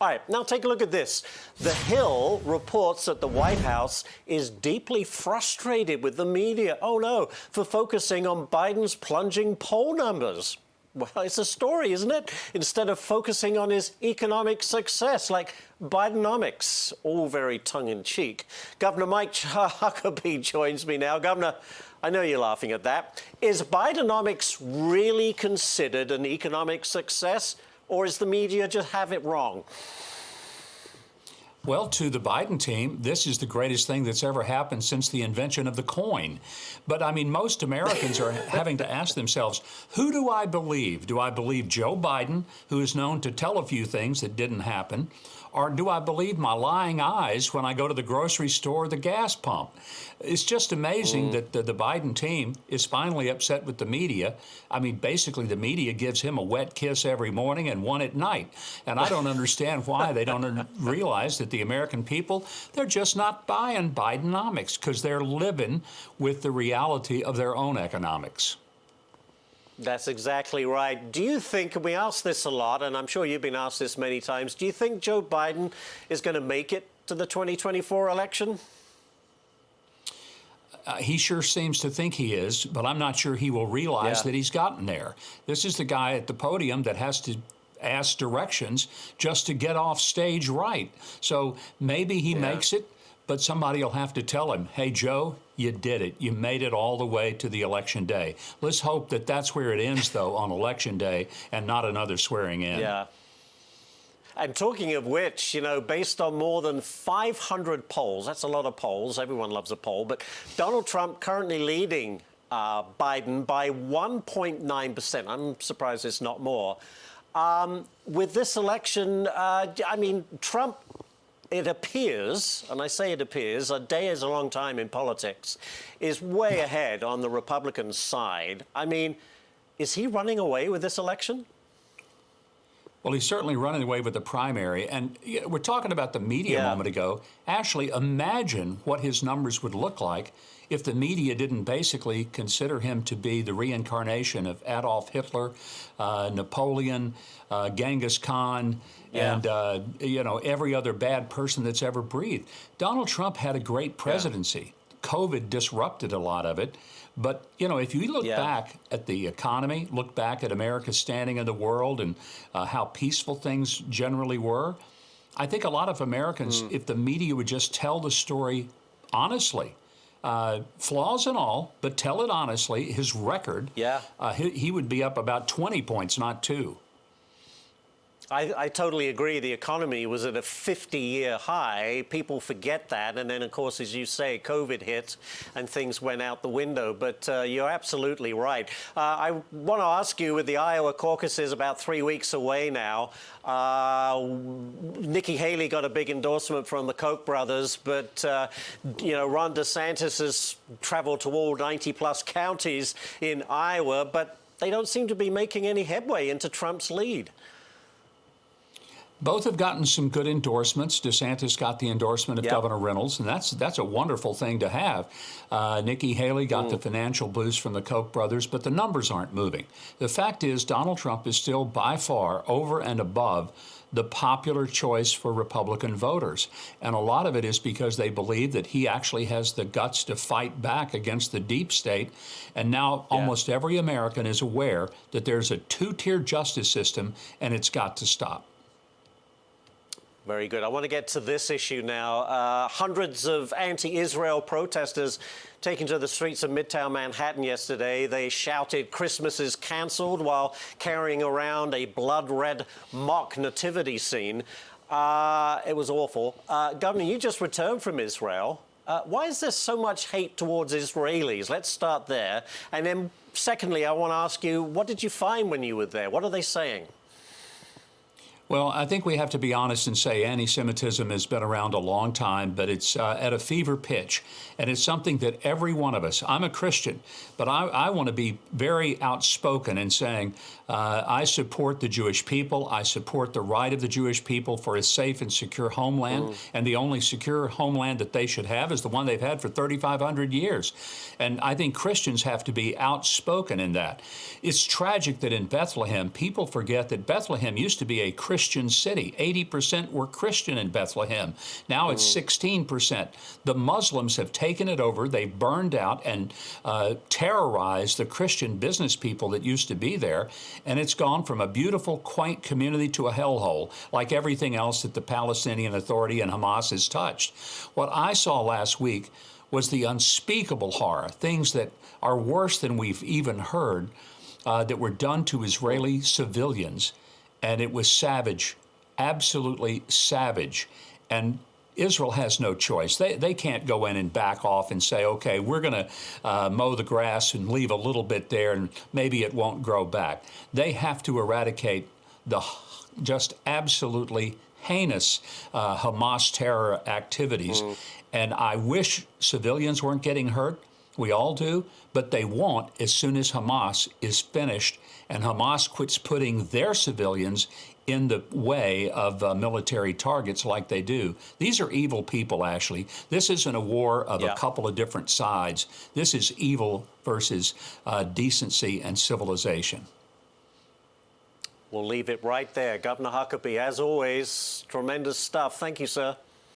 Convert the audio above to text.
All right, now take a look at this. The Hill reports that the White House is deeply frustrated with the media, oh no, for focusing on Biden's plunging poll numbers. Well, it's a story, isn't it? Instead of focusing on his economic success, like Bidenomics, all very tongue-in-cheek. Governor Mike Huckabee joins me now. Governor, I know you're laughing at that. Is Bidenomics really considered an economic success? Or is the media just have it wrong? Well, to the Biden team, this is the greatest thing that's ever happened since the invention of the coin. But, I mean, most Americans are having to ask themselves, who do I believe? Do I believe Joe Biden, who is known to tell a few things that didn't happen? Or do I believe my lying eyes when I go to the grocery store or the gas pump? It's just amazing that the Biden team is finally upset with the media. I mean, basically, the media gives him a wet kiss every morning and one at night. And I don't understand why they don't realize that the American people, they're just not buying Bidenomics because they're living with the reality of their own economics. That's exactly right. Do you think, and we ask this a lot, and I'm sure you've been asked this many times, do you think Joe Biden is going to make it to the 2024 election? He sure seems to think he is, but I'm not sure he will realize that he's gotten there. This is the guy at the podium that has to ask directions just to get off stage right. So maybe he makes it, but somebody will have to tell him, hey, Joe, you did it. You made it all the way to the election day. Let's hope that that's where it ends, though, on election day and not another swearing in. Yeah. And talking of which, you know, based on more than 500 polls, that's a lot of polls. Everyone loves a poll. But Donald Trump currently leading Biden by 1.9%. I'm surprised it's not more. With this election, I mean, Trump, it appears, and I say it appears, a day is a long time in politics, is way ahead on the Republican side. I mean, is he running away with this election? Well, he's certainly running away with the primary. And we're talking about the media a moment ago. Actually, imagine what his numbers would look like if the media didn't basically consider him to be the reincarnation of Adolf Hitler, Napoleon, Genghis Khan, and, you know, every other bad person that's ever breathed. Donald Trump had a great presidency. COVID disrupted a lot of it. But, you know, if you look back at the economy, look back at America's standing in the world and how peaceful things generally were, I think a lot of Americans, if the media would just tell the story honestly, flaws and all, but tell it honestly, his record, he would be up about 20 points, not 2. I totally agree. The economy was at a 50-year high. People forget that. And then, of course, as you say, COVID hit and things went out the window. But you're absolutely right. I want to ask you, with the Iowa caucuses about 3 weeks away now, Nikki Haley got a big endorsement from the Koch brothers. But, you know, Ron DeSantis has traveled to all 90-plus counties in Iowa. But they don't seem to be making any headway into Trump's lead. Both have gotten some good endorsements. DeSantis got the endorsement of Governor Reynolds, and that's a wonderful thing to have. Nikki Haley got the financial boost from the Koch brothers, but the numbers aren't moving. The fact is, Donald Trump is still by far over and above the popular choice for Republican voters. And a lot of it is because they believe that he actually has the guts to fight back against the deep state. And now almost every American is aware that there's a two-tier justice system, and it's got to stop. Very good. I want to get to this issue now. Hundreds of anti-Israel protesters taken to the streets of Midtown Manhattan yesterday. They shouted "Christmas is cancelled" while carrying around a blood-red mock nativity scene. It was awful. Governor, you just returned from Israel. Why is there so much hate towards Israelis? Let's start there. And then secondly, I want to ask you, what did you find when you were there? What are they saying? Well, I think we have to be honest and say anti-Semitism has been around a long time, but it's at a fever pitch. And it's something that every one of us, I'm a Christian, but I want to be very outspoken in saying I support the Jewish people. I support the right of the Jewish people for a safe and secure homeland. And the only secure homeland that they should have is the one they've had for 3,500 years. And I think Christians have to be outspoken in that. It's tragic that in Bethlehem, people forget that Bethlehem used to be a Christian Christian city. 80% were Christian in Bethlehem. Now it's 16%. The Muslims have taken it over. They've burned out and terrorized the Christian business people that used to be there. And it's gone from a beautiful, quaint community to a hellhole, like everything else that the Palestinian Authority and Hamas has touched. What I saw last week was the unspeakable horror, things that are worse than we've even heard, that were done to Israeli civilians. And it was savage, absolutely savage. And Israel has no choice. They can't go in and back off and say, okay, we're going to mow the grass and leave a little bit there and maybe it won't grow back. They have to eradicate the just absolutely heinous Hamas terror activities. And I wish civilians weren't getting hurt. We all do, but they won't as soon as Hamas is finished and Hamas quits putting their civilians in the way of military targets like they do. These are evil people, Ashley. This isn't a war of a couple of different sides. This is evil versus decency and civilization. We'll leave it right there. Governor Huckabee, as always, tremendous stuff. Thank you, sir.